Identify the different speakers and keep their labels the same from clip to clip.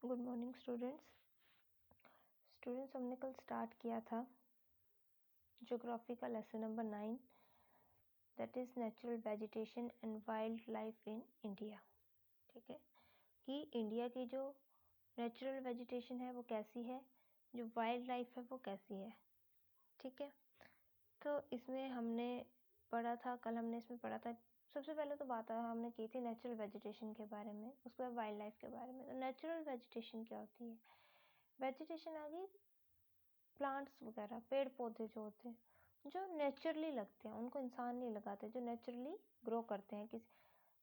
Speaker 1: Good morning students हमने कल start किया था ज्योग्राफी का lesson number 9 that is natural vegetation and wild life in India. ठीक है कि इंडिया की जो नेचुरल वेजिटेशन है वो कैसी है, जो वाइल्ड लाइफ है वो कैसी है। ठीक है, तो इसमें हमने पढ़ा था, कल हमने इसमें पढ़ा था, सबसे पहले तो बात हमने की थी नेचुरल वेजिटेशन के बारे में, उसके बाद वाइल्ड लाइफ के बारे में। तो नेचुरल वेजिटेशन क्या होती है? वेजिटेशन आ गई प्लांट्स वगैरह, पेड़ पौधे जो होते हैं जो नेचुरली लगते हैं, उनको इंसान नहीं लगाते, जो नेचुरली ग्रो करते हैं किसी,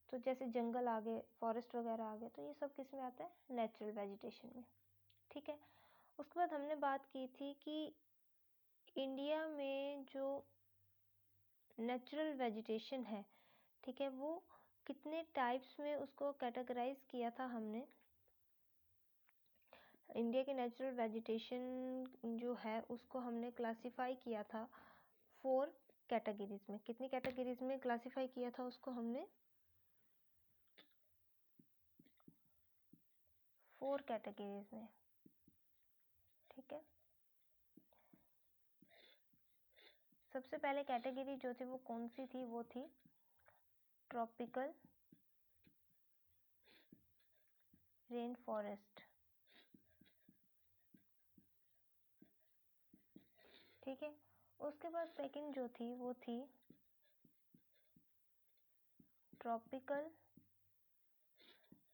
Speaker 1: तो जैसे जंगल आ गए, फॉरेस्ट वगैरह आ गए, तो ये सब किस में आता है? नेचुरल वेजिटेशन में। ठीक है, उसके बाद हमने बात की थी कि इंडिया में जो नेचुरल वेजिटेशन है, ठीक है, वो कितने टाइप्स में उसको कैटेगराइज किया था हमने। इंडिया की नेचुरल वेजिटेशन जो है उसको हमने क्लासिफाई किया था 4 कैटेगरीज में। कितनी कैटेगरीज में क्लासिफाई किया था उसको हमने? 4 कैटेगरीज में। ठीक है, सबसे पहले कैटेगरी जो थी वो कौन सी थी? वो थी ट्रॉपिकल रेन फॉरेस्ट। ठीक है, उसके बाद सेकंड जो थी वो थी ट्रॉपिकल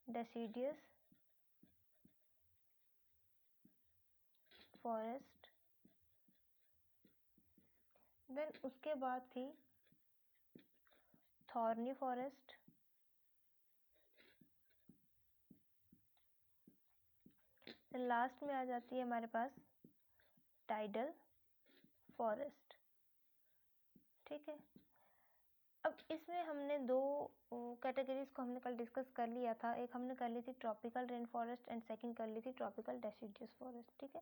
Speaker 1: डेसिडियस फॉरेस्ट। देन उसके बाद थी थॉर्नी फॉरेस्ट। लास्ट में आ जाती है हमारे पास टाइडल फॉरेस्ट। ठीक है, अब इसमें हमने 2 कैटेगरीज को हमने कल डिस्कस कर लिया था। एक हमने कर ली थी tropical rain forest and second कर ली थी ट्रॉपिकल डेसिडियस फॉरेस्ट। ठीक है,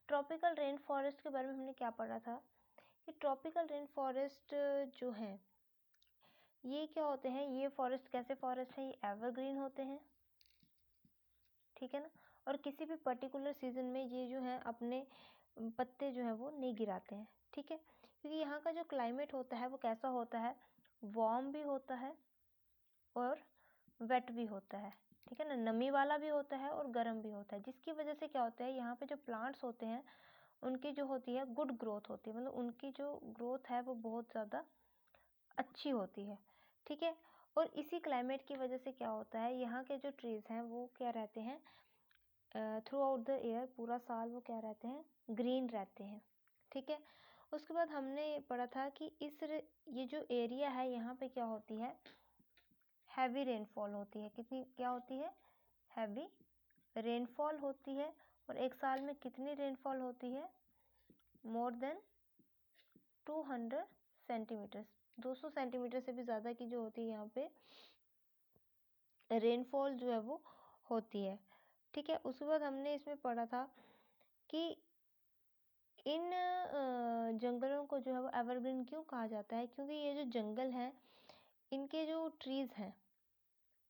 Speaker 1: ट्रॉपिकल रेन फॉरेस्ट के बारे में हमने क्या पढ़ा था कि ट्रॉपिकल रेन फॉरेस्ट जो है ये क्या होते हैं? ये फॉरेस्ट कैसे फॉरेस्ट है? ये एवरग्रीन होते हैं। ठीक है ना, और किसी भी पर्टिकुलर सीजन में ये जो है अपने पत्ते जो है वो नहीं गिराते हैं। ठीक है, क्योंकि यहाँ का जो क्लाइमेट होता है वो कैसा होता है? वार्म भी होता है और वेट भी होता है। ठीक है ना, नमी वाला भी होता है और गर्म भी होता है, जिसकी वजह से क्या होता है, यहाँ पे जो प्लांट्स होते हैं उनकी जो होती है गुड ग्रोथ होती है, मतलब उनकी जो ग्रोथ है वो बहुत ज़्यादा अच्छी होती है। ठीक है, और इसी क्लाइमेट की वजह से क्या होता है, यहाँ के जो ट्रीज़ हैं वो क्या रहते हैं थ्रू आउट द ईयर, पूरा साल वो क्या रहते हैं? ग्रीन रहते हैं। ठीक है, उसके बाद हमने पढ़ा था कि ये जो एरिया है यहाँ पे क्या होती है? हैवी रेनफॉल होती है। कितनी क्या होती है? हैवी रेनफॉल होती है। और एक साल में कितनी रेनफॉल होती है? मोर देन 200 सेंटीमीटर, 200 सेंटीमीटर से भी ज़्यादा की जो होती है यहाँ पे रेनफॉल जो है वो होती है। ठीक है, उसके बाद हमने इसमें पढ़ा था कि इन जंगलों को जो है वो एवरग्रीन क्यों कहा जाता है? क्योंकि ये जो जंगल हैं इनके जो ट्रीज़ हैं,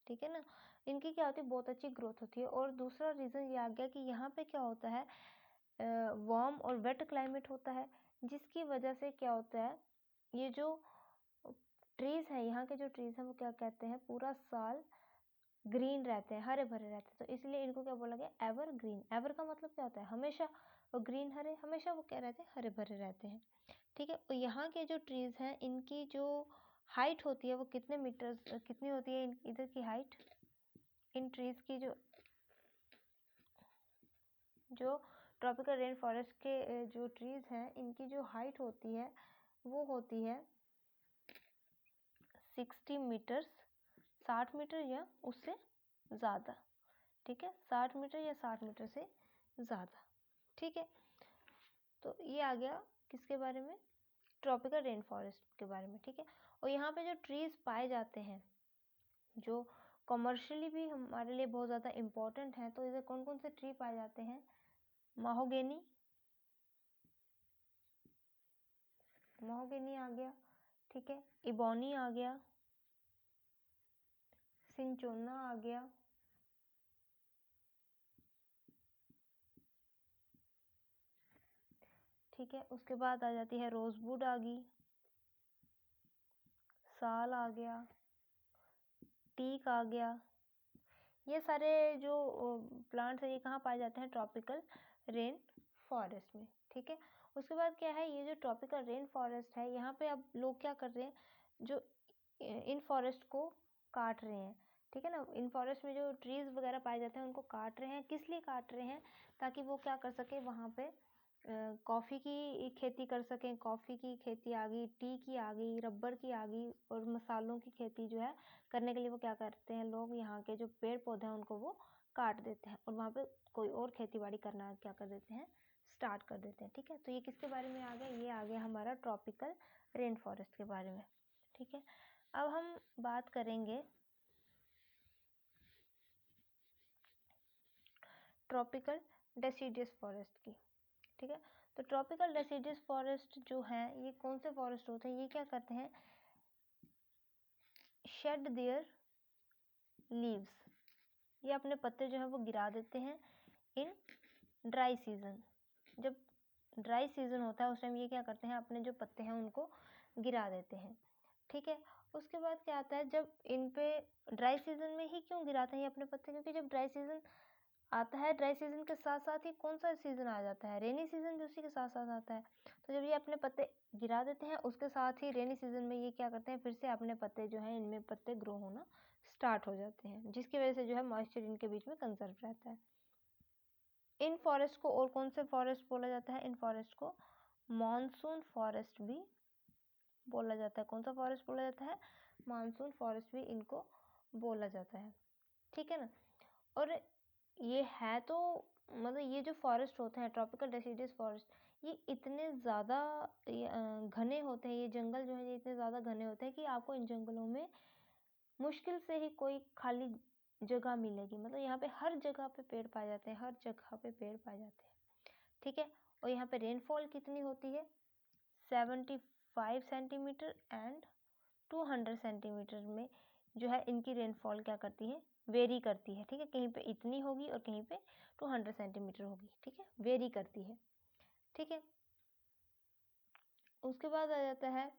Speaker 1: ठीक है ना, इनकी क्या होती है? बहुत अच्छी ग्रोथ होती है। और दूसरा रीज़न ये आ गया कि यहाँ पे क्या होता है, वार्म और वेट क्लाइमेट होता है, जिसकी वजह से क्या होता है, ये जो ट्रीज़ हैं, यहाँ के जो ट्रीज़ हैं वो क्या कहते हैं? पूरा साल ग्रीन रहते हैं, हरे भरे रहते हैं, तो इसलिए इनको क्या बोला गया? एवरग्रीन। एवर का मतलब क्या होता है? हमेशा, और ग्रीन हरे, हमेशा वो क्या रहते हैं? हरे भरे रहते हैं। ठीक है, और यहाँ के जो ट्रीज़ हैं इनकी जो हाइट होती है वो कितने मीटर कितनी होती है? इधर की हाइट, इन ट्रीज़ की जो ट्रॉपिकल रेन फॉरेस्ट के जो ट्रीज़ हैं इनकी जो हाइट होती है वो होती है 60 मीटर्स, 60 मीटर या उससे ज़्यादा। ठीक है, 60 मीटर या 60 मीटर से ज़्यादा। ठीक है, तो ये आ गया किसके बारे में? ट्रॉपिकल रेन फॉरेस्ट के बारे में। ठीक है, और यहाँ पे जो ट्रीज़ पाए जाते हैं जो कमर्शियली भी हमारे लिए बहुत ज़्यादा इम्पोर्टेंट हैं, तो इधर कौन कौन से ट्री पाए जाते हैं? महोगेनी, महोगेनी आ गया। ठीक है, इबोनी आ गया, सिंचोना आ गया, ठीक है। उसके बाद आ जाती है रोजवुड आ गई, साल आ गया, टीक आ गया। ये सारे जो प्लांट्स है ये कहाँ पाए जाते हैं? ट्रॉपिकल रेन फॉरेस्ट में, ठीक है। उसके बाद क्या है, ये जो ट्रॉपिकल रेन फॉरेस्ट है यहाँ पे अब लोग क्या कर रहे हैं, जो इन फॉरेस्ट को काट रहे हैं, ठीक है ना। इन फॉरेस्ट में जो ट्रीज वगैरह पाए जाते हैं उनको काट रहे हैं। किस लिए काट रहे हैं? ताकि वो क्या कर सके, वहाँ पे कॉफ़ी की खेती कर सकें। कॉफ़ी की खेती आ गई, टी की आ गई, रबर की आ गई, और मसालों की खेती जो है करने के लिए वो क्या करते हैं, लोग यहाँ के जो पेड़ पौधे हैं उनको वो काट देते हैं और वहाँ पे कोई और खेती बाड़ी करना क्या कर देते हैं, स्टार्ट कर देते हैं, ठीक है। तो ये किसके बारे में आ गया? ये आ गया हमारा ट्रॉपिकल रेन फॉरेस्ट के बारे में, ठीक है। अब हम बात करेंगे ट्रॉपिकल डेसिडियस फॉरेस्ट की, ठीक है। तो ट्रॉपिकल डेसिडियस फॉरेस्ट जो है ये कौन से फॉरेस्ट होते हैं? ये क्या करते हैं, शेड देयर लीव्स, ये अपने पत्ते जो है वो गिरा देते हैं इन ड्राई सीजन। जब ड्राई सीजन होता है उस टाइम ये क्या करते हैं, अपने जो पत्ते हैं उनको गिरा देते हैं, ठीक है। उसके बाद क्या आता है, जब इन पे ड्राई सीजन में ही क्यों गिराते हैं ये अपने पत्ते? क्योंकि जब ड्राई सीजन आता है, ड्राई सीजन के साथ साथ ही कौन सा सीजन आ जाता है, रेनी सीजन भी उसी के साथ साथ आता है। तो जब ये अपने पत्ते गिरा देते हैं उसके साथ ही रेनी सीजन में ये क्या करते हैं, फिर से अपने पत्ते जो है इनमें पत्ते ग्रो होना स्टार्ट हो जाते हैं, जिसकी वजह से जो है मॉइस्चर इनके बीच में कंजर्व रहता है। इन फॉरेस्ट को और कौन से फॉरेस्ट बोला जाता है? इन फॉरेस्ट को मॉनसून फॉरेस्ट भी बोला जाता है। कौन सा फॉरेस्ट बोला जाता है? मॉनसून फॉरेस्ट भी इनको बोला जाता है, ठीक है ना। और ये है तो मतलब ये जो फॉरेस्ट होते हैं ट्रॉपिकल डेसिडियस फॉरेस्ट, ये इतने ज़्यादा घने होते हैं, ये जंगल जो है ये इतने ज़्यादा घने होते हैं कि आपको इन जंगलों में मुश्किल से ही कोई खाली जगह मिलेगी। मतलब यहाँ पे हर जगह पे पेड़ पाए जाते हैं, हर जगह पे पेड़ पाए जाते हैं, ठीक है। और यहाँ पे रेनफॉल कितनी होती है? 75 सेंटीमीटर एंड 200 सेंटीमीटर में जो है इनकी रेनफॉल क्या करती है, वेरी करती है, ठीक है। कहीं पे इतनी होगी और कहीं पे 200 सेंटीमीटर होगी, ठीक है, वेरी करती है, ठीक है। उसके बाद आ जाता है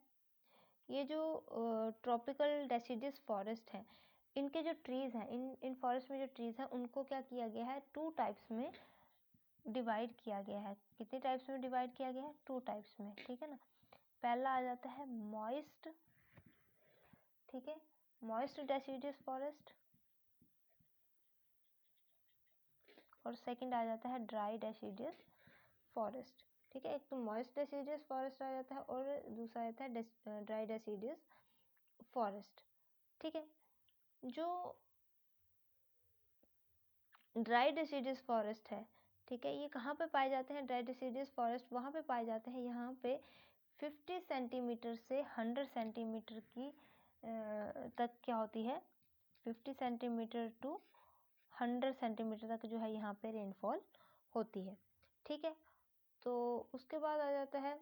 Speaker 1: ये जो ट्रॉपिकल डेसिडियस फॉरेस्ट है, इनके जो ट्रीज़ हैं, इन फॉरेस्ट में जो ट्रीज़ हैं उनको क्या किया गया है, 2 टाइप्स में डिवाइड किया गया है। कितने टाइप्स में डिवाइड किया गया है? 2 टाइप्स में, ठीक है ना। पहला आ जाता है मॉइस्ट, ठीक है, मॉइस्ट डेसिडियस फॉरेस्ट, और सेकंड आ जाता है ड्राई डेसिडियस फॉरेस्ट, ठीक है। एक तो मॉइस्ट डेसिडियस फॉरेस्ट आ जाता है और दूसरा आ जाता है ड्राई डेसिडियस फॉरेस्ट, ठीक है। जो ड्राई डेसिडियस फॉरेस्ट है, ठीक है, ये कहाँ पे पाए जाते हैं? ड्राई डेसिडियस फॉरेस्ट वहाँ पे पाए जाते हैं यहाँ पे 50 सेंटीमीटर से 100 सेंटीमीटर की तक क्या होती है, 50 सेंटीमीटर टू 100 सेंटीमीटर तक जो है यहाँ पे रेनफॉल होती है, ठीक है। तो उसके बाद आ जाता है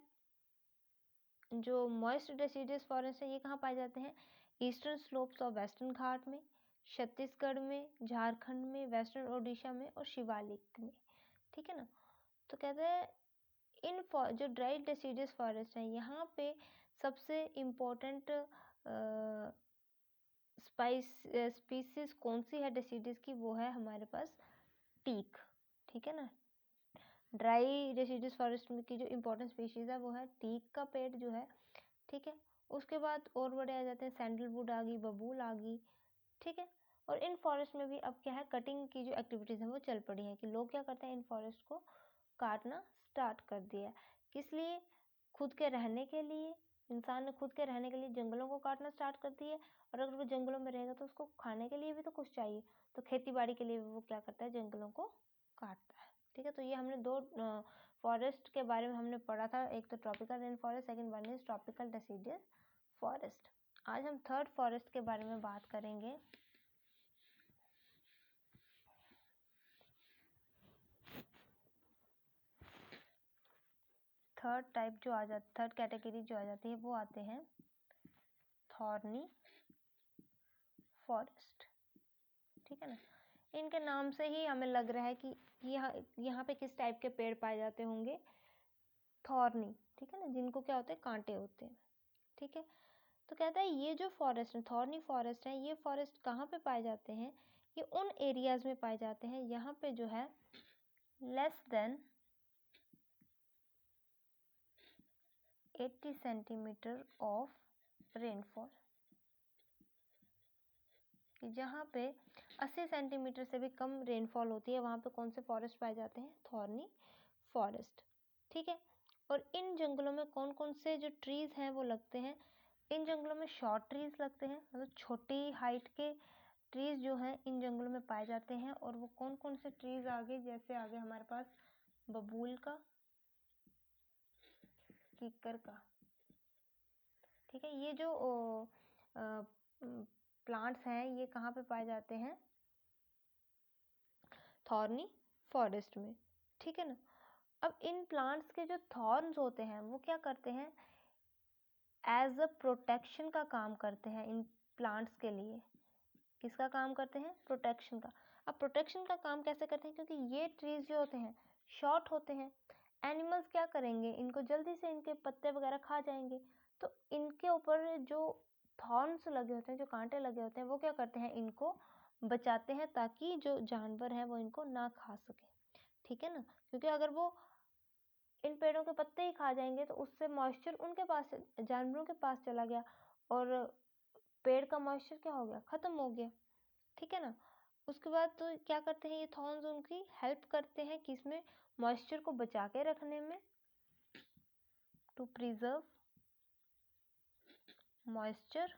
Speaker 1: जो मॉइस्ट डेसिडियस फॉरेस्ट है, ये कहाँ पाए जाते हैं? ईस्टर्न स्लोप्स ऑफ वेस्टर्न घाट में, छत्तीसगढ़ में, झारखंड में, वेस्टर्न ओडिशा में और शिवालिक में, ठीक है ना। तो कहते हैं इन जो ड्राई डेसिडियस फॉरेस्ट है यहाँ पे सबसे इम्पोर्टेंट स्पीसीज कौन सी है डेसिडियस की? वो है हमारे पास टीक, ठीक है ना। ड्राई डेसिडियस फॉरेस्ट में की जो इम्पोर्टेंट स्पीशीज है वो है टीक का पेड़ जो है, ठीक है। उसके बाद और बड़े आ जाते हैं, सैंडलवुड आ गई, बबूल आ गई, ठीक है। और इन फॉरेस्ट में भी अब क्या है, कटिंग की जो एक्टिविटीज़ हैं वो चल पड़ी हैं कि लोग क्या करते हैं, इन फॉरेस्ट को काटना स्टार्ट कर दिया। किस लिए? खुद के रहने के लिए। इंसान ने खुद के रहने के लिए जंगलों को काटना स्टार्ट कर दिया, और अगर वो जंगलों में रहेगा तो उसको खाने के लिए भी तो कुछ चाहिए, तो खेती बाड़ी के लिए वो क्या करता है, जंगलों को काटता है, ठीक है। तो ये हमने दो फॉरेस्ट के बारे में हमने पढ़ा था, एक तो tropical rain forest, second one is tropical deciduous forest. आज हम थर्ड फॉरेस्ट के बारे में बात करेंगे। थर्ड कैटेगरी जो आ जाती है वो आते हैं थॉर्नी फॉरेस्ट, ठीक है ना। इनके नाम से ही हमें लग रहा है कि यहाँ पे किस टाइप के पेड़ पाए जाते होंगे, थॉर्नी, ठीक है ना, जिनको क्या होते हैं, कांटे होते हैं, ठीक है। तो कहता है ये जो फॉरेस्ट है, थॉर्नी फॉरेस्ट है, ये फॉरेस्ट कहाँ पे पाए जाते हैं, ये उन एरियाज में पाए जाते हैं यहाँ पे जो है less than 80 centimetre of rainfall, जहाँ पे 80 सेंटीमीटर से भी कम रेनफॉल होती है, वहाँ पे कौन से फॉरेस्ट पाए जाते हैं, थॉर्नी फॉरेस्ट, ठीक है। और इन जंगलों में कौन कौन से जो ट्रीज हैं वो लगते हैं, इन जंगलों में शॉर्ट ट्रीज लगते हैं, मतलब छोटी हाइट के ट्रीज जो हैं इन जंगलों में पाए जाते हैं। और वो कौन कौन से ट्रीज आगे, जैसे आगे हमारे पास बबूल का, कीकर का, ठीक है। ये जो प्लांट्स हैं ये कहाँ पे पाए जाते हैं, थॉर्नी फॉरेस्ट में, ठीक है ना। अब इन प्लांट्स के जो थॉर्न्स होते हैं वो क्या करते हैं, एज अ प्रोटेक्शन का काम करते हैं इन प्लांट्स के लिए। किसका काम करते हैं, प्रोटेक्शन का। अब प्रोटेक्शन का काम कैसे करते हैं, क्योंकि ये ट्रीज जो होते हैं शॉर्ट होते हैं, एनिमल्स क्या करेंगे, इनको जल्दी से इनके पत्ते वगैरह खा जाएंगे, तो इनके ऊपर जो थॉर्न्स लगे होते हैं, जो कांटे लगे होते हैं, वो क्या करते हैं, इनको बचाते हैं ताकि जो जानवर है वो इनको ना खा सके, ठीक है ना। क्योंकि अगर वो इन पेड़ों के पत्ते ही खा जाएंगे तो उससे मॉइस्चर उनके पास, जानवरों के पास चला गया और पेड़ का मॉइस्चर क्या हो गया, खत्म हो गया, ठीक है ना। उसके बाद तो क्या करते हैं ये थॉर्न्स, उनकी हेल्प करते हैं किसमें, मॉइस्चर को बचा के रखने में, टू प्रिजर्व मॉइस्चर,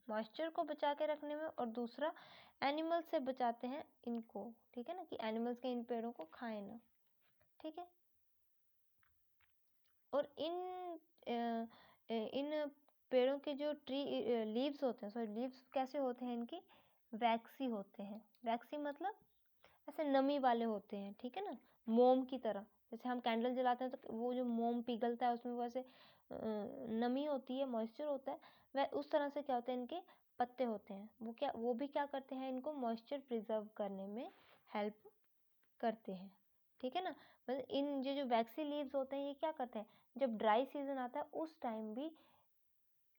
Speaker 1: मॉइस्चर को बचा के रखने में, और दूसरा एनिमल्स से बचाते हैं इनको, ठीक है ना, कि एनिमल्स के इन पेड़ों को खाए ना, ठीक है। और इन पेड़ों के जो ट्री लीव्स होते हैं, सॉरी लीव्स कैसे होते हैं इनकी, वैक्सी होते हैं। वैक्सी मतलब ऐसे नमी वाले होते हैं, ठीक है ना, मोम की तरह। जैसे हम कैंडल जलाते हैं तो वो जो मोम पिघलता है उसमें वैसे नमी होती है, मॉइस्चर होता है, वह उस तरह से क्या होता है, इनके पत्ते होते हैं, वो भी क्या करते हैं, इनको मॉइस्चर प्रिजर्व करने में हेल्प करते हैं, ठीक है ना। मतलब इन जो वैक्सी लीव्स होते हैं ये क्या करते हैं, जब ड्राई सीजन आता है उस टाइम भी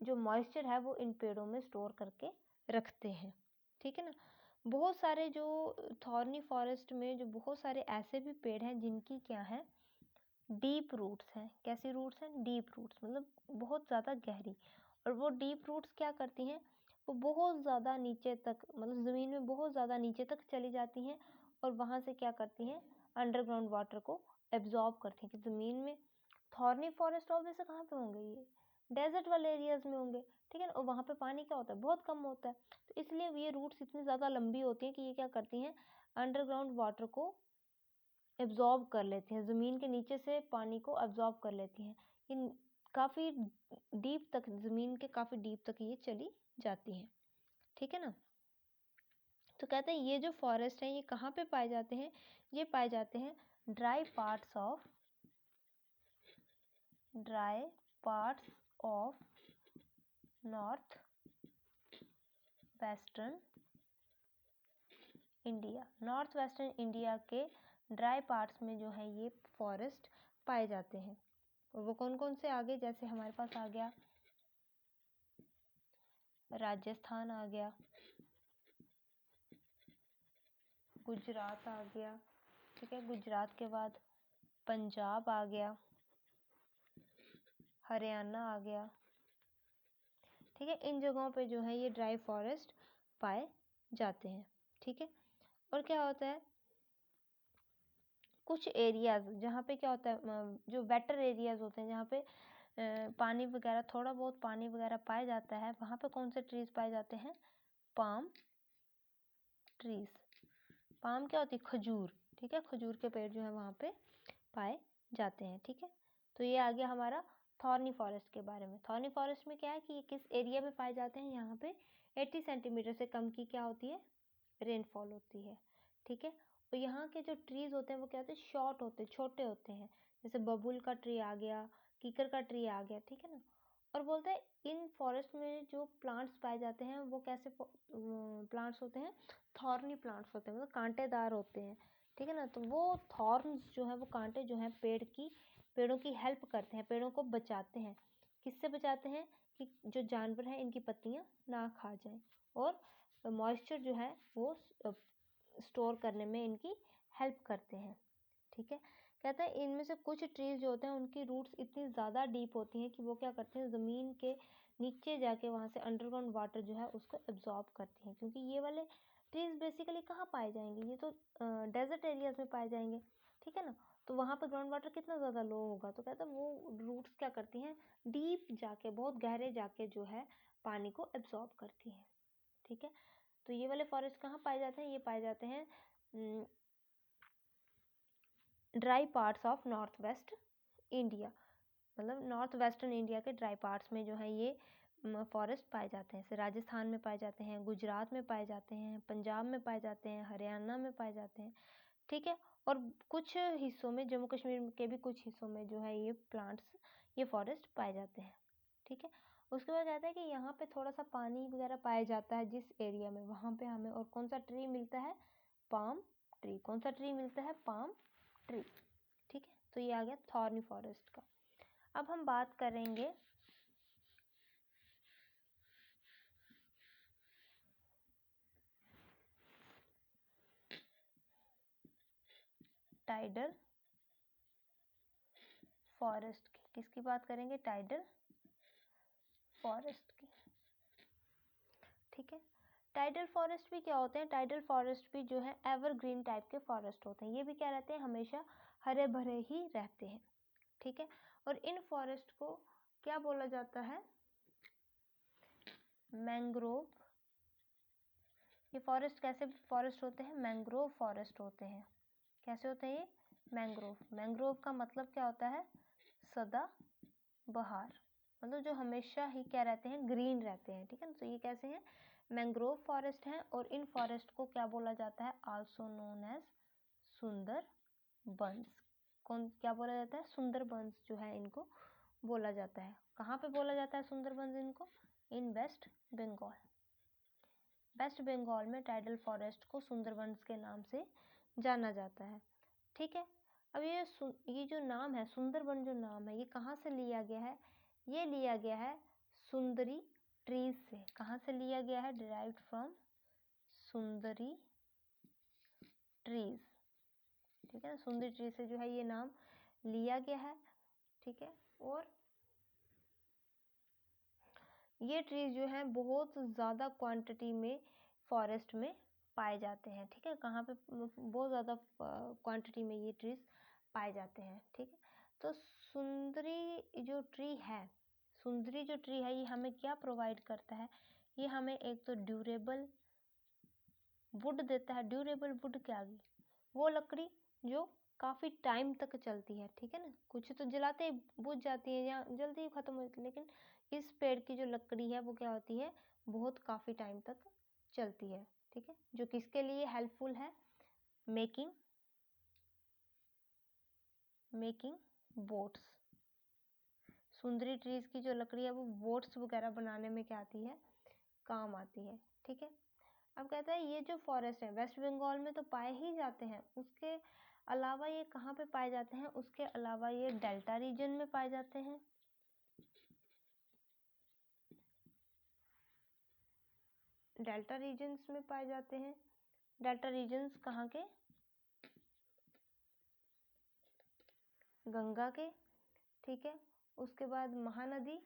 Speaker 1: जो मॉइस्चर है वो इन पेड़ों में स्टोर करके रखते हैं, ठीक है ना। बहुत सारे जो थॉर्नी फॉरेस्ट में जो बहुत सारे ऐसे भी पेड़ हैं जिनकी क्या है, डीप रूट्स हैं। कैसी रूट्स हैं, डीप रूट्स, मतलब बहुत ज़्यादा गहरी। और वो डीप रूट्स क्या करती हैं, वो बहुत ज़्यादा नीचे तक, मतलब ज़मीन में बहुत ज़्यादा नीचे तक चली जाती हैं और वहाँ से क्या करती हैं, अंडरग्राउंड वाटर को एब्जॉर्ब करती हैं। कि ज़मीन में थॉर्नी फॉरेस्ट ऑब्वियस कहाँ पे होंगे, ये डेजर्ट वाले एरियाज में होंगे, ठीक है ना। और वहाँ पे पानी क्या होता है, बहुत कम होता है, तो इसलिए ये रूट्स इतनी ज़्यादा लंबी होती हैं कि ये क्या करती हैं, अंडरग्राउंड वाटर को एब्जॉर्ब कर लेती हैं, ज़मीन के नीचे से पानी को एब्जॉर्ब कर लेती हैं। ये काफ़ी डीप तक, ज़मीन के काफ़ी डीप तक ये चली जाती हैं, ठीक है ना। तो कहते हैं ये जो फॉरेस्ट है ये कहाँ पे पाए जाते हैं, ये पाए जाते हैं dry parts of north western India. North western India के ड्राई पार्ट्स में जो है ये फॉरेस्ट पाए जाते हैं। और वो कौन कौन से, आगे जैसे हमारे पास आ गया राजस्थान, आ गया गुजरात, आ गया, ठीक है। गुजरात के बाद पंजाब आ गया, हरियाणा आ गया, ठीक है। इन जगहों पे जो है ये ड्राई फॉरेस्ट पाए जाते हैं, ठीक है। और क्या होता है, कुछ एरियाज जहाँ पे क्या होता है, जो वेटर एरियाज होते हैं जहाँ पे पानी वगैरह, थोड़ा बहुत पानी वगैरह पाया जाता है, वहाँ पे कौन से ट्रीज पाए जाते हैं, पाम ट्रीज। पाम क्या होती है, खजूर, ठीक है। खजूर के पेड़ जो है वहाँ पे पाए जाते हैं, ठीक है। तो ये आ गया हमारा थॉर्नी फॉरेस्ट के बारे में। थॉर्नी फॉरेस्ट में क्या है कि ये किस एरिया में पाए जाते हैं, यहाँ पे 80 सेंटीमीटर से कम की क्या होती है, रेनफॉल होती है, ठीक है। और यहाँ के जो ट्रीज होते हैं वो क्या होते हैं, शॉर्ट होते हैं, छोटे होते हैं। जैसे बबूल का ट्री आ गया, कीकर का ट्री आ गया, ठीक है ना। और बोलते हैं इन फॉरेस्ट में जो प्लांट्स पाए जाते हैं वो कैसे प्लांट्स होते हैं, थॉर्नी प्लांट्स होते हैं, मतलब कांटेदार होते हैं, ठीक है ना। तो वो थॉर्न्स जो है, वो कांटे जो हैं पेड़ की पेड़ों की हेल्प करते हैं, पेड़ों को बचाते हैं। किससे बचाते हैं? कि जो जानवर हैं इनकी पत्तियां ना खा जाएं, और मॉइस्चर जो है वो स्टोर करने में इनकी हेल्प करते हैं। ठीक है, कहते हैं इनमें से कुछ ट्रीज जो होते हैं उनकी रूट्स इतनी ज़्यादा डीप होती हैं कि वो क्या करते हैं, ज़मीन के नीचे जाके वहाँ से अंडरग्राउंड वाटर जो है उसको एब्जॉर्ब करती हैं। क्योंकि ये वाले ट्रीज बेसिकली कहाँ पाए जाएंगे, ये तो डेजर्ट एरियाज में पाए जाएंगे, ठीक है ना। तो वहाँ पर ग्राउंड वाटर कितना ज़्यादा लो होगा, तो कहते हैं वो रूट्स क्या करती हैं, डीप जाके, बहुत गहरे जाके जो है पानी को एब्जॉर्ब करती हैं। ठीक है, तो ये वाले फॉरेस्ट कहाँ पाए जाते हैं, ये पाए जाते हैं dry parts of north west India, मतलब नॉर्थ वेस्टर्न इंडिया के ड्राई पार्ट्स में जो है ये फॉरेस्ट पाए जाते हैं। जैसे राजस्थान में पाए जाते हैं, गुजरात में पाए जाते हैं, पंजाब में पाए जाते हैं, हरियाणा में पाए जाते हैं। ठीक है, और कुछ हिस्सों में, जम्मू कश्मीर के भी कुछ हिस्सों में जो है ये प्लांट्स, ये फॉरेस्ट पाए जाते हैं। ठीक है, उसके बाद आता है कि यहाँ पे थोड़ा सा पानी वगैरह पाया जाता है जिस एरिया में, वहाँ पे हमें और कौन सा ट्री मिलता है, पाम ट्री। कौन सा ट्री मिलता है, पाम ट्री। ठीक है, तो ये आ गया थॉर्नी फॉरेस्ट का। अब हम बात करेंगे टाइडल फॉरेस्ट की। किसकी बात करेंगे, टाइडल फॉरेस्ट की। ठीक है, टाइडल फॉरेस्ट भी क्या होते हैं, टाइडल फॉरेस्ट भी जो है एवरग्रीन टाइप के फॉरेस्ट होते हैं। ये भी क्या रहते हैं, हमेशा हरे भरे ही रहते हैं। ठीक है, और इन फॉरेस्ट को क्या बोला जाता है, मैंग्रोव। ये फॉरेस्ट कैसे फॉरेस्ट होते हैं, मैंग्रोव फॉरेस्ट होते हैं। कैसे होते हैं ये, मैंग्रोव। मैंग्रोव का मतलब क्या होता है, सदा बहार, मतलब जो हमेशा ही क्या रहते हैं, ग्रीन रहते हैं। ठीक है, तो ये कैसे हैं, मैंग्रोव फॉरेस्ट हैं। और इन फॉरेस्ट को क्या बोला जाता है, आल्सो नोन एज सुंदर बंस। कौन, क्या बोला जाता है, सुंदर बंस जो है इनको बोला जाता है। कहाँ पे बोला जाता है सुंदर बंस इनको, इन वेस्ट बंगाल। वेस्ट बंगाल में टाइडल फॉरेस्ट को सुंदरबंस के नाम से जाना जाता है। ठीक है, अब ये जो नाम है सुंदरबन, जो नाम है ये कहाँ से लिया गया है, ये लिया गया है सुंदरी ट्रीज से। कहाँ से लिया गया है, डिराइव्ड फ्रॉम सुंदरी ट्रीज। ठीक है ना, सुंदरी ट्री से जो है ये नाम लिया गया है। ठीक है, और ये ट्रीज जो है बहुत ज़्यादा क्वांटिटी में फॉरेस्ट में पाए जाते हैं। ठीक है, कहाँ पे, बहुत ज़्यादा क्वांटिटी में ये ट्रीज पाए जाते हैं। ठीक है, तो सुंदरी जो ट्री है, सुंदरी जो ट्री है ये हमें क्या प्रोवाइड करता है, ये हमें एक तो ड्यूरेबल वुड देता है। ड्यूरेबल वुड क्या है, वो लकड़ी जो काफ़ी टाइम तक चलती है। ठीक है ना, कुछ तो जलाते ही बुझ जाती है या जल्दी ही ख़त्म हो जाती है, लेकिन इस पेड़ की जो लकड़ी है वो क्या होती है, बहुत काफ़ी टाइम तक चलती है। ठीक है, जो किसके लिए हेल्पफुल है, मेकिंग बोट्स। सुंदरी ट्रीज की जो लकड़ी है वो बोट्स वगैरह बनाने में क्या आती है, काम आती है। ठीक है, अब कहता है ये जो फॉरेस्ट है वेस्ट बंगाल में तो पाए ही जाते हैं, उसके अलावा ये कहाँ पे पाए जाते हैं, उसके अलावा ये डेल्टा रीजन में पाए जाते हैं। डेल्टा रीजन्स में पाए जाते हैं। डेल्टा रीजन्स कहाँ के, गंगा के। ठीक है, उसके बाद महानदी,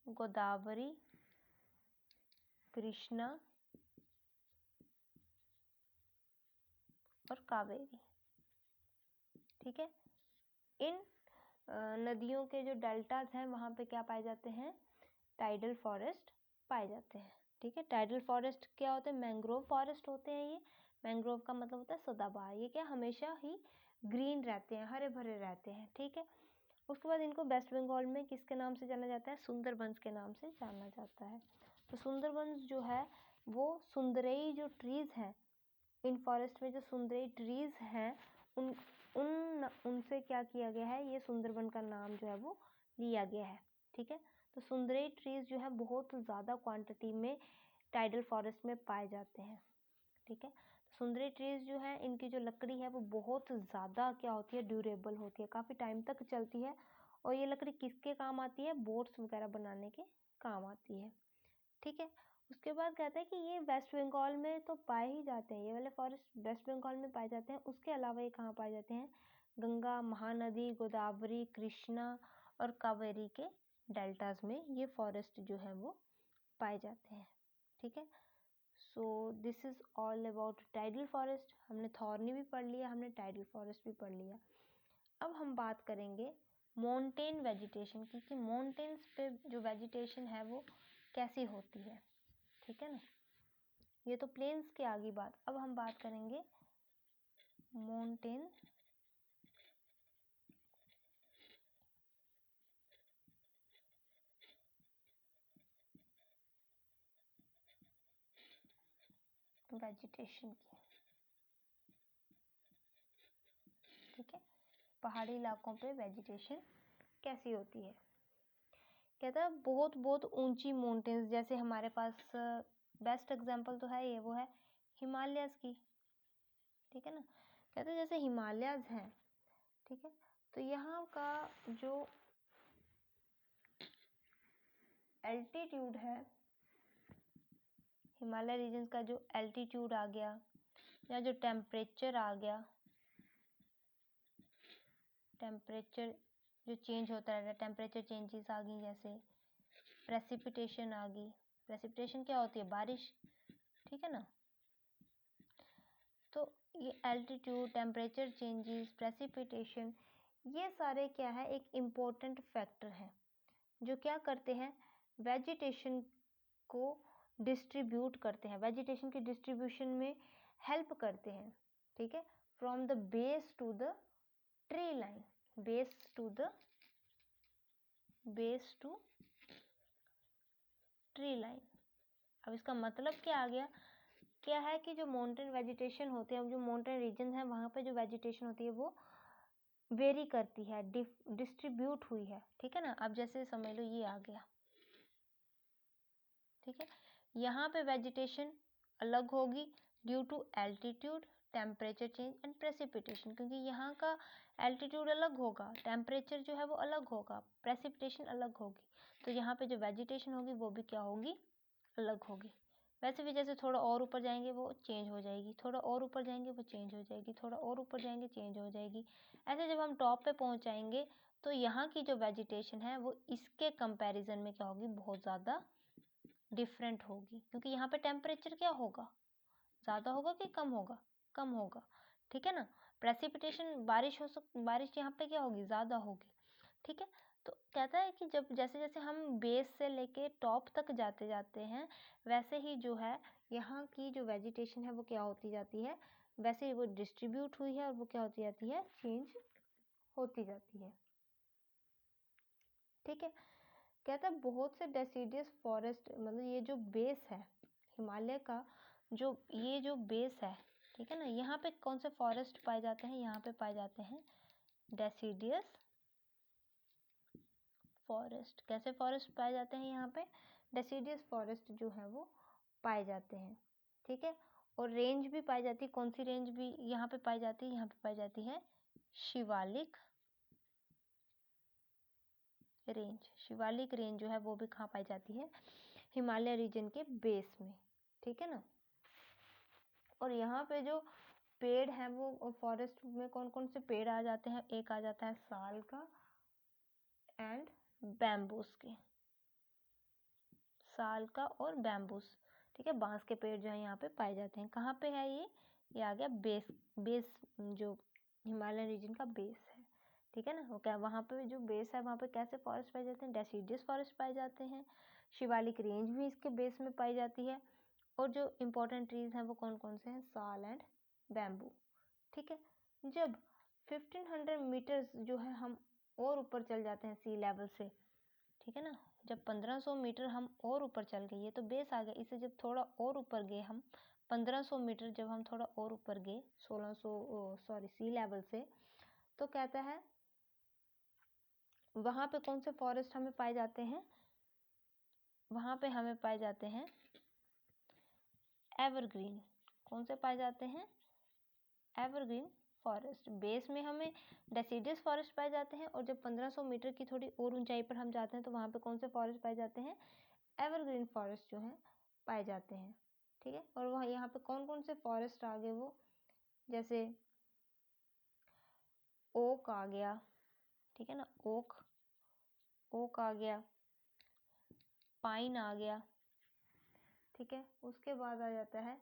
Speaker 1: गोदावरी, कृष्णा और कावेरी। ठीक है, इन नदियों के जो डेल्टास हैं वहाँ पे क्या पाए जाते हैं, टाइडल फॉरेस्ट पाए जाते हैं। ठीक है, टाइडल फॉरेस्ट क्या होते हैं, मैंग्रोव फॉरेस्ट होते हैं ये। मैंग्रोव का मतलब होता है सदाबहार, ये क्या हमेशा ही ग्रीन रहते हैं, हरे भरे रहते हैं। ठीक है, उसके बाद इनको वेस्ट बंगाल में किसके नाम से जाना जाता है, सुंदरबंस के नाम से जाना जाता है। तो सुंदरबंस जो है वो सुंदरई जो ट्रीज हैं, इन फॉरेस्ट में जो सुंदरई ट्रीज हैं उनसे क्या किया गया है, ये सुंदरबन का नाम जो है वो लिया गया है। ठीक है, तो सुंदरई ट्रीज जो है बहुत ज़्यादा क्वांटिटी में टाइडल फॉरेस्ट में पाए जाते हैं। ठीक है। सुंदरी ट्रीज जो है, इनकी जो लकड़ी है वो बहुत ज़्यादा क्या होती है, ड्यूरेबल होती है, काफ़ी टाइम तक चलती है। और ये लकड़ी किसके काम आती है, बोट्स वगैरह बनाने के काम आती है, ठीक है। उसके बाद कहते हैं कि ये वेस्ट बंगाल में तो पाए ही जाते हैं, ये वाले फॉरेस्ट वेस्ट बंगाल में पाए जाते हैं। उसके अलावा ये कहाँ पाए जाते हैं, गंगा, महानदी, गोदावरी, कृष्णा और कावेरी के डेल्टाज में ये फॉरेस्ट जो है वो पाए जाते हैं, ठीक है। So this is all about tidal forest. हमने थॉर्नी भी पढ़ लिया, हमने टाइडल फॉरेस्ट भी पढ़ लिया। अब हम बात करेंगे माउंटेन वेजिटेशन की, कि माउंटेन्स पे जो वेजिटेशन है वो कैसी होती है, ठीक है ना। ये तो प्लेन्स की आगे बात। अब हम बात करेंगे माउंटेन वेजिटेशन की, ठीक है। पहाड़ी इलाकों पे वेजिटेशन कैसी होती है। कहता है बहुत बहुत ऊंची माउंटेन्स, जैसे हमारे पास बेस्ट एग्जांपल तो है ये, वो है हिमालयस की, ठीक है ना। कहते हैं जैसे हिमालयस हैं, ठीक है, तो यहाँ का जो एल्टीट्यूड है, हिमालय रीजन का जो एल्टीट्यूड आ गया, या जो टेम्परेचर आ गया, टेम्परेचर जो चेंज होता रहता है, टेम्परेचर चेंजेस आ गई, जैसे प्रेसिपिटेशन आ गई। प्रेसिपिटेशन क्या होती है, बारिश, ठीक है ना। तो ये एल्टीट्यूड, टेम्परेचर चेंजेस, प्रेसिपिटेशन, ये सारे क्या है, एक इम्पोर्टेंट फैक्टर है जो क्या करते हैं, वेजिटेशन को डिस्ट्रीब्यूट करते हैं, वेजिटेशन की डिस्ट्रीब्यूशन में हेल्प करते हैं, ठीक है। From the base to the tree line, base to tree line. अब इसका मतलब क्या आ गया, क्या है कि जो माउंटेन वेजिटेशन होते हैं, जो माउंटेन रीजन है, वहाँ पे जो वेजिटेशन होती है वो वेरी करती है, डिस्ट्रीब्यूट हुई है, ठीक है ना। अब जैसे समझ लो ये आ गया, ठीक है। यहाँ पे वेजिटेशन अलग होगी due to altitude, temperature change and precipitation, क्योंकि यहाँ का एल्टीट्यूड अलग होगा, टेम्परेचर जो है वो अलग होगा, प्रेसिपिटेशन अलग होगी, तो यहाँ पे जो वेजिटेशन होगी वो भी क्या होगी, अलग होगी। वैसे भी जैसे थोड़ा और ऊपर जाएंगे वो चेंज हो जाएगी, थोड़ा और ऊपर जाएंगे वो चेंज हो जाएगी, थोड़ा और ऊपर जाएंगे चेंज हो जाएगी। ऐसे जब हम टॉप पे पहुँच जाएंगे तो यहाँ की जो वेजिटेशन है वो इसके कंपैरिजन में क्या होगी, बहुत ज़्यादा डिफरेंट होगी, क्योंकि यहाँ पे टेम्परेचर क्या होगा, ज़्यादा होगा कि कम होगा, कम होगा, ठीक है ना। प्रेसिपिटेशन, बारिश यहाँ पे क्या होगी, ज़्यादा होगी, ठीक है। तो कहता है कि जब जैसे जैसे हम बेस से लेके टॉप तक जाते जाते हैं, वैसे ही जो है यहाँ की जो वेजिटेशन है वो क्या होती जाती है, वैसे ही वो डिस्ट्रीब्यूट हुई है और वो क्या होती जाती है, चेंज होती जाती है, ठीक है। कहता है बहुत से डेसिडियस फॉरेस्ट, मतलब ये जो बेस है हिमालय का, जो ये जो बेस है, ठीक है ना, यहाँ पे कौन से फॉरेस्ट पाए जाते हैं, यहाँ पे पाए जाते हैं डेसिडियस फॉरेस्ट। कैसे फॉरेस्ट पाए जाते हैं, यहाँ पे डेसिडियस फॉरेस्ट जो है वो पाए जाते हैं, ठीक है। और रेंज भी पाई जाती है, कौन सी रेंज भी यहाँ पे पाई जाती है, यहाँ पे पाई जाती है शिवालिक रेंज। शिवालिक रेंज जो है वो भी कहाँ पाई जाती है, हिमालय रीजन के बेस में, ठीक है ना। और यहाँ पे जो पेड़ है वो फॉरेस्ट में कौन कौन से पेड़ आ जाते हैं, एक आ जाता है साल का एंड बैम्बूस के, साल का और बैम्बूस, ठीक है। बांस के पेड़ जो है यहाँ पे पाए जाते हैं। कहाँ पे है ये आ गया बेस जो हिमालय रीजन का बेस है, ठीक है ना। वो क्या, वहाँ पे जो बेस है वहाँ पे कैसे फॉरेस्ट पाए जाते हैं, डेसिडियस फॉरेस्ट पाए जाते हैं। शिवालिक रेंज भी इसके बेस में पाई जाती है। और जो इम्पोर्टेंट ट्रीज हैं वो कौन कौन से हैं, साल एंड बैम्बू, ठीक है। जब 1500 मीटर्स जो है हम और ऊपर चल जाते हैं सी लेवल से, ठीक है ना, जब 1500 मीटर हम और ऊपर चल गए, ये तो बेस आ गया, इससे जब थोड़ा और ऊपर गए हम 1500 मीटर, जब हम थोड़ा और ऊपर गए 1600 सी लेवल से, तो कहता है वहाँ पे कौन से फॉरेस्ट हमें पाए जाते हैं, वहाँ पे हमें पाए जाते हैं एवरग्रीन। कौन से पाए जाते हैं? Evergreen forest. बेस में हमें डेसिडियस फॉरेस्ट पाए जाते हैं, और जब 1500 मीटर की थोड़ी और ऊंचाई पर हम जाते हैं तो वहाँ पे कौन से फॉरेस्ट पाए जाते हैं? एवरग्रीन फॉरेस्ट जो है पाए जाते हैं। ठीक है, और वहाँ यहाँ पे कौन कौन से फॉरेस्ट आ गए? वो जैसे ओक आ गया, ठीक है ना, ओक आ गया, पाइन आ गया, ठीक है। उसके बाद आ जाता है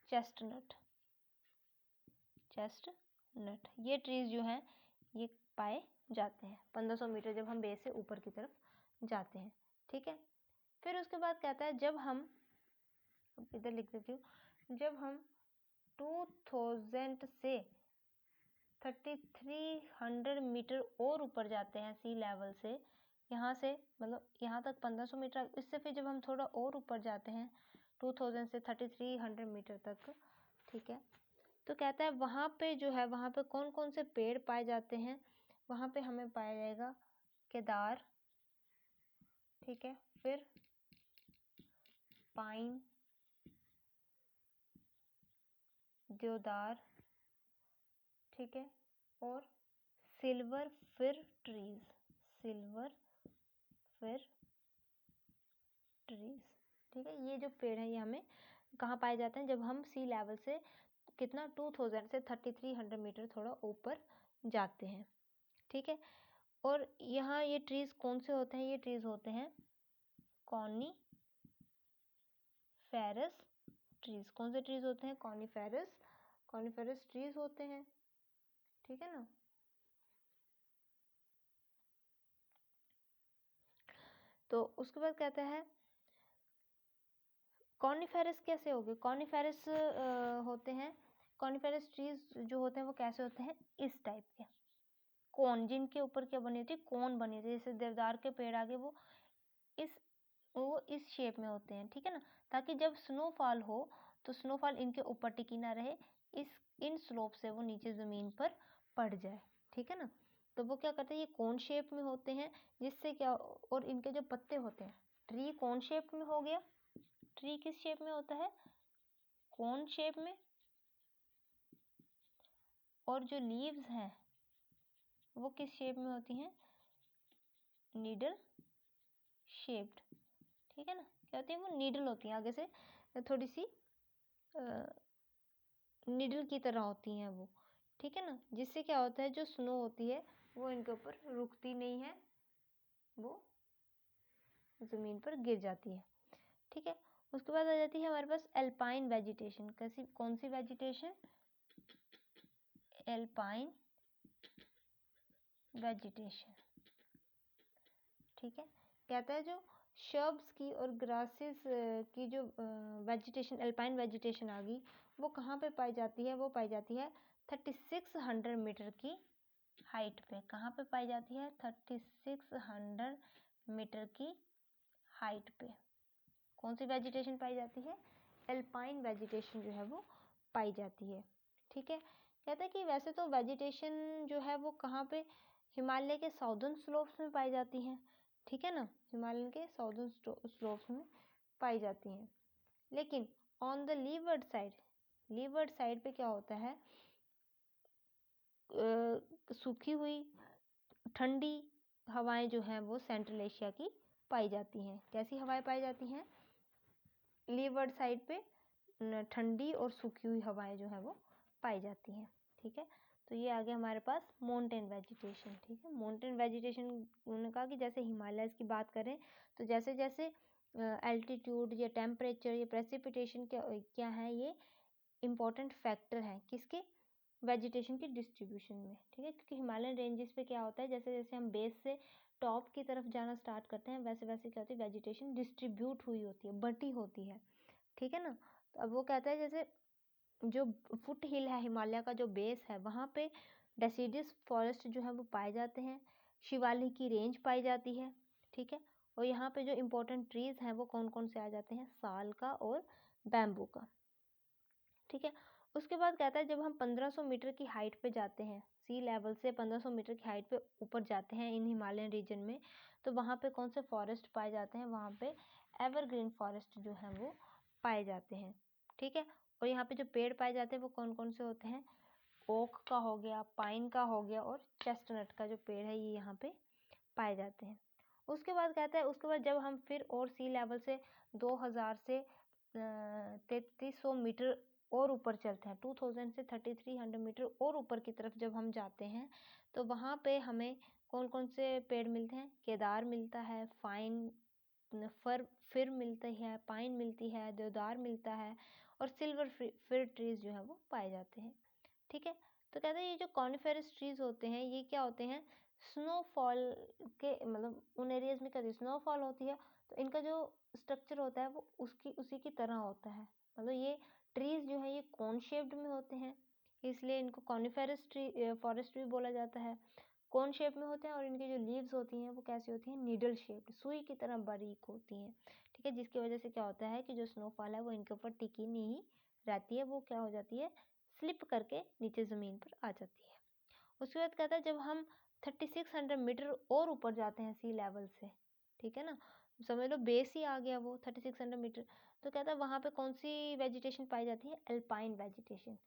Speaker 1: चेस्टनट। ये ट्रीज जो हैं ये पाए जाते हैं 1500 मीटर जब हम बेस से ऊपर की तरफ जाते हैं। ठीक है, फिर उसके बाद कहता है जब हम, इधर लिख देती हूँ, जब हम 2000 से 3300 मीटर और ऊपर जाते हैं सी लेवल से, यहाँ से मतलब यहाँ तक 1500 मीटर, इससे फिर जब हम थोड़ा और ऊपर जाते हैं 2000 से 3300 मीटर तक, ठीक है, तो कहता है वहाँ पे जो है, वहाँ पे कौन कौन से पेड़ पाए जाते हैं? वहाँ पे हमें पाया जाएगा केदार, ठीक है, फिर पाइन, देवदार, ठीक है, और सिल्वर फिर ट्रीज, ठीक है। ये जो पेड़ है ये हमें कहाँ पाए जाते हैं? जब हम सी लेवल से कितना 2000 से 3300 मीटर थोड़ा ऊपर जाते हैं। ठीक है, और यहाँ ये ट्रीज कौन से होते हैं? ये ट्रीज होते हैं कॉनीफेरस ट्रीज। कौन से ट्रीज होते हैं? कॉनीफेरस ट्रीज होते हैं। ठीक है ना, तो उसके बाद कहता है कॉनीफेरस कैसे होगे? कॉनीफेरस होते हैं, कॉनीफेरस ट्रीज जो होते हैं वो कैसे होते हैं? इस टाइप के कोन, जिनके ऊपर क्या बनी होती है? कोन बनी होती है। जैसे देवदार के पेड़ आगे वो इस शेप में होते हैं, ठीक है ना, ताकि जब स्नोफॉल हो तो स्नोफॉल इनके ऊपर टिकी ना रहे, इन स्लोप से वो नीचे ज़मीन पर पड़ जाए। ठीक है ना, तो वो क्या करते हैं? ये कोन शेप में होते हैं, जिससे क्या, और इनके जो पत्ते होते हैं, ट्री कोन शेप में हो गया, ट्री किस शेप में होता है? कोन शेप में, और जो लीव्स हैं वो किस शेप में होती हैं? Needle shaped. ठीक है ना, क्या होती है? वो नीडल होती हैं, आगे से थोड़ी सी नीडल की तरह होती हैं वो। ठीक है ना, जिससे क्या होता है? जो स्नो होती है वो इनके ऊपर रुकती नहीं है, वो ज़मीन पर गिर जाती है। ठीक है, उसके बाद आ जाती है हमारे पास एल्पाइन वेजिटेशन। कैसी, कौन सी वेजिटेशन? Alpine vegetation. ठीक है, कहता है जो शर्ब्स की और ग्रासेस की जो वेजिटेशन, एल्पाइन वेजिटेशन आ गई, वो कहाँ पे पाई जाती है? वो पाई जाती है 3600 मीटर की हाइट पे। कहाँ पे पाई जाती है? 3600 मीटर की हाइट पे। कौन सी वेजिटेशन पाई जाती है? एल्पाइन वेजिटेशन जो है वो पाई जाती है। ठीक है, कहते हैं कि वैसे तो वेजिटेशन जो है वो कहाँ पे? हिमालय के साउदर्न स्लोप्स में पाई जाती हैं। ठीक है ना, हिमालय के साउदर्न स्लोप्स में पाई जाती हैं, लेकिन ऑन द लीवर्ड साइड पे क्या होता है? सूखी हुई ठंडी हवाएं जो हैं वो सेंट्रल एशिया की पाई जाती हैं। कैसी हवाएं पाई जाती हैं? लीवर्ड साइड पे ठंडी और सूखी हुई हवाएं जो है वो पाई जाती हैं। ठीक है, तो ये आ गया हमारे पास माउंटेन वेजिटेशन। ठीक है, माउंटेन वेजिटेशन उन्होंने कहा कि जैसे हिमालयस की बात करें तो जैसे जैसे एल्टीट्यूड या टेम्परेचर या प्रेसिपिटेशन क्या है, ये इम्पोर्टेंट फैक्टर हैं किसके? वेजिटेशन की डिस्ट्रीब्यूशन में। ठीक है, क्योंकि हिमालयन रेंजेस पे क्या होता है, जैसे जैसे हम बेस से टॉप की तरफ जाना स्टार्ट करते हैं वैसे वैसे क्या होती है? वेजिटेशन डिस्ट्रीब्यूट हुई होती है, बटी होती है। ठीक है ना, तो अब वो कहता है जैसे जो फुट हिल है, हिमालय का जो बेस है, वहाँ पे डेसिडियस फॉरेस्ट जो है वो पाए जाते हैं, शिवालिक की रेंज पाई जाती है। ठीक है, और यहाँ पे जो इम्पोर्टेंट ट्रीज हैं वो कौन कौन से आ जाते हैं? साल का और बैम्बू का। ठीक है, उसके बाद कहता है जब हम 1500 मीटर की हाइट पे जाते हैं, सी लेवल से 1500 मीटर की हाइट पे ऊपर जाते हैं इन हिमालयन रीजन में, तो वहाँ पे कौन से फॉरेस्ट पाए जाते हैं? वहाँ पे एवरग्रीन फॉरेस्ट जो है वो पाए जाते हैं। ठीक है, और यहाँ पे जो पेड़ पाए जाते हैं वो कौन कौन से होते हैं, ओक का हो गया, पाइन का हो गया और चेस्टनट का जो पेड़ है ये यहाँ पे पाए जाते हैं। उसके बाद कहता है, उसके बाद जब हम फिर और सी लेवल से 2000 से 3300 मीटर और ऊपर चलते हैं, 2000 से 3300 मीटर और ऊपर की तरफ जब हम जाते हैं तो वहाँ पे हमें कौन कौन से पेड़ मिलते हैं, केदार मिलता है, फिर मिलती है, पाइन मिलती है, देवदार मिलता है और सिल्वर फिर ट्रीज जो है वो पाए जाते हैं। ठीक है, तो कहते हैं ये जो कॉनिफेरस ट्रीज होते हैं ये क्या होते हैं, स्नोफॉल के मतलब उन एरियाज में कभी स्नोफॉल होती है तो इनका जो स्ट्रक्चर होता है वो उसी की तरह होता है। मतलब ये ट्रीज जो है ये कोन शेप्ड में होते हैं, इसलिए इनको कॉनिफेरस ट्री फॉरेस्ट ट्री बोला जाता है। कोन शेप में होते हैं और इनकी जो लीव्स होती हैं वो कैसी होती हैं, नीडल शेप्ड, सुई की तरह बारीक होती हैं। ठीक है, जिसकी वजह से क्या होता है कि जो स्नोफॉल है वो इनके ऊपर टिकी नहीं रहती है, वो क्या हो जाती है, स्लिप करके नीचे ज़मीन पर आ जाती है। उसके बाद कहता है जब हम 3600 मीटर और ऊपर जाते हैं सी लेवल से, ठीक है ना, समझ लो बेस ही आ गया वो 3600 मीटर, तो कहता है वहाँ पे कौन सी वेजिटेशन पाई जाती है, अल्पाइन वेजिटेशन,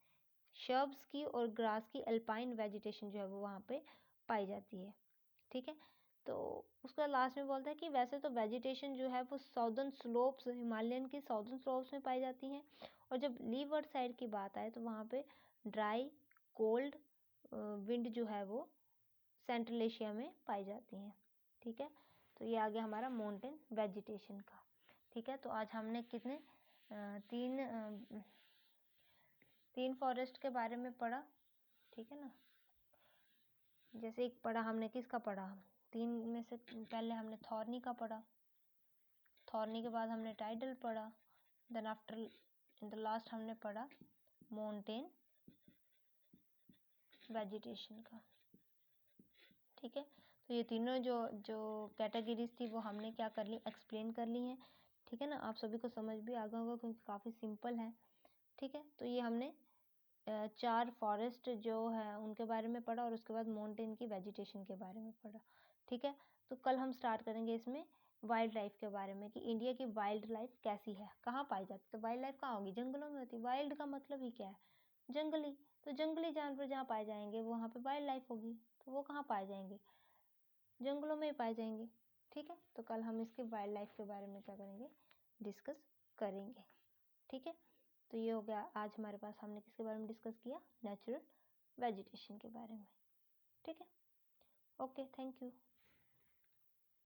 Speaker 1: शर्ब्स की और ग्रास की अल्पाइन वेजिटेशन जो है वो वहाँ पे पाई जाती है। ठीक है, तो उसका लास्ट में बोलता है कि वैसे तो वेजिटेशन जो है वो साउदर्न स्लोप्स, हिमालयन की साउदर्न स्लोप्स में पाई जाती हैं, और जब लीवर्ड साइड की बात आए तो वहाँ पे ड्राई कोल्ड विंड जो है वो सेंट्रल एशिया में पाई जाती हैं। ठीक है, तो ये आ गया हमारा माउंटेन वेजिटेशन का। ठीक है, तो आज हमने कितने तीन फॉरेस्ट के बारे में पढ़ा। ठीक है ना, जैसे एक पढ़ा हमने, किसका पढ़ा, तीन में से पहले हमने थॉर्नी का पढ़ा, थॉर्नी के बाद हमने टाइडल पढ़ा, then after in the last हमने पढ़ा माउंटेन वेजिटेशन का। ठीक है, तो ये तीनों जो जो कैटेगरीज थी वो हमने क्या कर ली, एक्सप्लेन कर ली हैं। ठीक है ना, आप सभी को समझ भी आ गया होगा क्योंकि काफ़ी सिंपल है। ठीक है, तो ये हमने 4 फॉरेस्ट जो है उनके बारे में पढ़ा और उसके बाद माउंटेन की वेजिटेशन के बारे में पढ़ा। ठीक है, तो कल हम स्टार्ट करेंगे इसमें वाइल्ड लाइफ के बारे में कि इंडिया की वाइल्ड लाइफ कैसी है, कहाँ पाई जाती है। तो वाइल्ड लाइफ कहाँ होगी, जंगलों में होती है। वाइल्ड का मतलब ही क्या है, जंगली, तो जंगली जानवर जहाँ पाए जाएंगे वहाँ पे वाइल्ड लाइफ होगी। तो वो कहाँ पाए जाएंगे, जंगलों में ही पाए जाएंगे। ठीक है, तो कल हम इसके वाइल्ड लाइफ के बारे में क्या करेंगे, डिस्कस करेंगे। ठीक है, तो ये हो गया आज हमारे पास, हमने किसके बारे में डिस्कस किया, नेचुरल वेजिटेशन के बारे में। ठीक है, ओके, थैंक यू।